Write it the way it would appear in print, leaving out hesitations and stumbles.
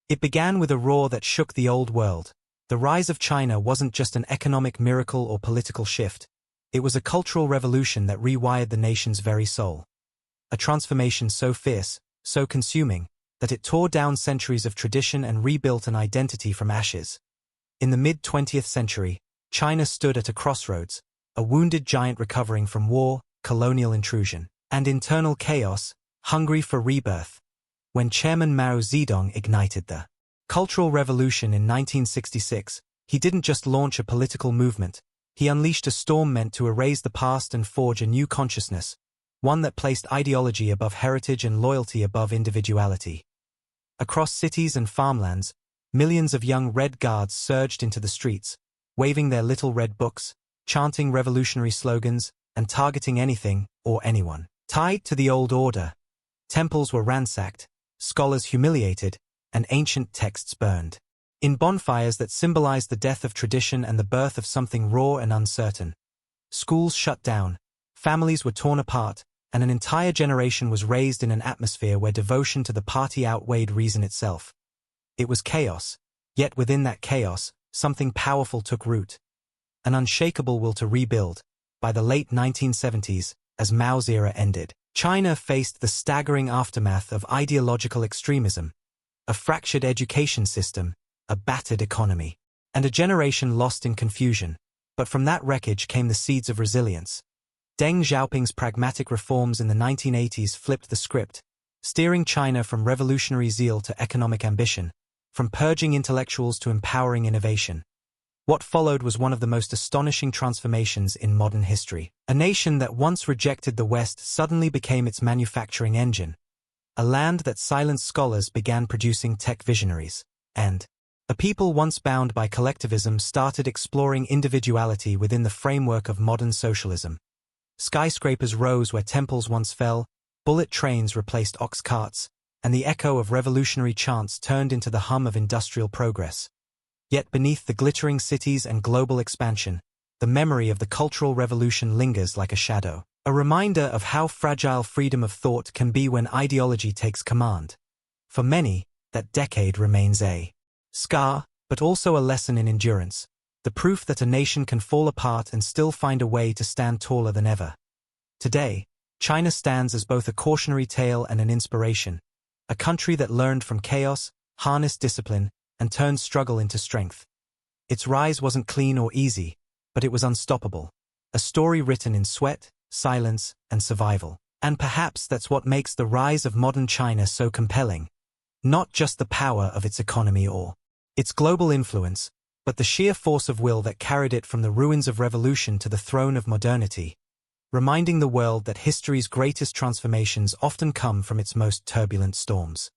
It began with a roar that shook the old world. The rise of China wasn't just an economic miracle or political shift. It was a cultural revolution that rewired the nation's very soul. A transformation so fierce, so consuming, that it tore down centuries of tradition and rebuilt an identity from ashes. In the mid-20th century, China stood at a crossroads, a wounded giant recovering from war, colonial intrusion, and internal chaos, hungry for rebirth. When Chairman Mao Zedong ignited the Cultural Revolution in 1966, he didn't just launch a political movement, he unleashed a storm meant to erase the past and forge a new consciousness, one that placed ideology above heritage and loyalty above individuality. Across cities and farmlands, millions of young Red Guards surged into the streets, waving their little red books, chanting revolutionary slogans, and targeting anything or anyone tied to the old order. Temples were ransacked, scholars humiliated, and ancient texts burned. In bonfires that symbolized the death of tradition and the birth of something raw and uncertain. Schools shut down, families were torn apart, and an entire generation was raised in an atmosphere where devotion to the party outweighed reason itself. It was chaos, yet within that chaos, something powerful took root. An unshakable will to rebuild. By the late 1970s, as Mao's era ended, China faced the staggering aftermath of ideological extremism, a fractured education system, a battered economy, and a generation lost in confusion. But from that wreckage came the seeds of resilience. Deng Xiaoping's pragmatic reforms in the 1980s flipped the script, steering China from revolutionary zeal to economic ambition, from purging intellectuals to empowering innovation. What followed was one of the most astonishing transformations in modern history. A nation that once rejected the West suddenly became its manufacturing engine. A land that silenced scholars began producing tech visionaries. And a people once bound by collectivism started exploring individuality within the framework of modern socialism. Skyscrapers rose where temples once fell, bullet trains replaced ox carts, and the echo of revolutionary chants turned into the hum of industrial progress. Yet beneath the glittering cities and global expansion, the memory of the Cultural Revolution lingers like a shadow, a reminder of how fragile freedom of thought can be when ideology takes command. For many, that decade remains a scar, but also a lesson in endurance, the proof that a nation can fall apart and still find a way to stand taller than ever. Today, China stands as both a cautionary tale and an inspiration, a country that learned from chaos, harnessed discipline, and turned struggle into strength. Its rise wasn't clean or easy, but it was unstoppable. A story written in sweat, silence, and survival. And perhaps that's what makes the rise of modern China so compelling. Not just the power of its economy or its global influence, but the sheer force of will that carried it from the ruins of revolution to the throne of modernity, reminding the world that history's greatest transformations often come from its most turbulent storms.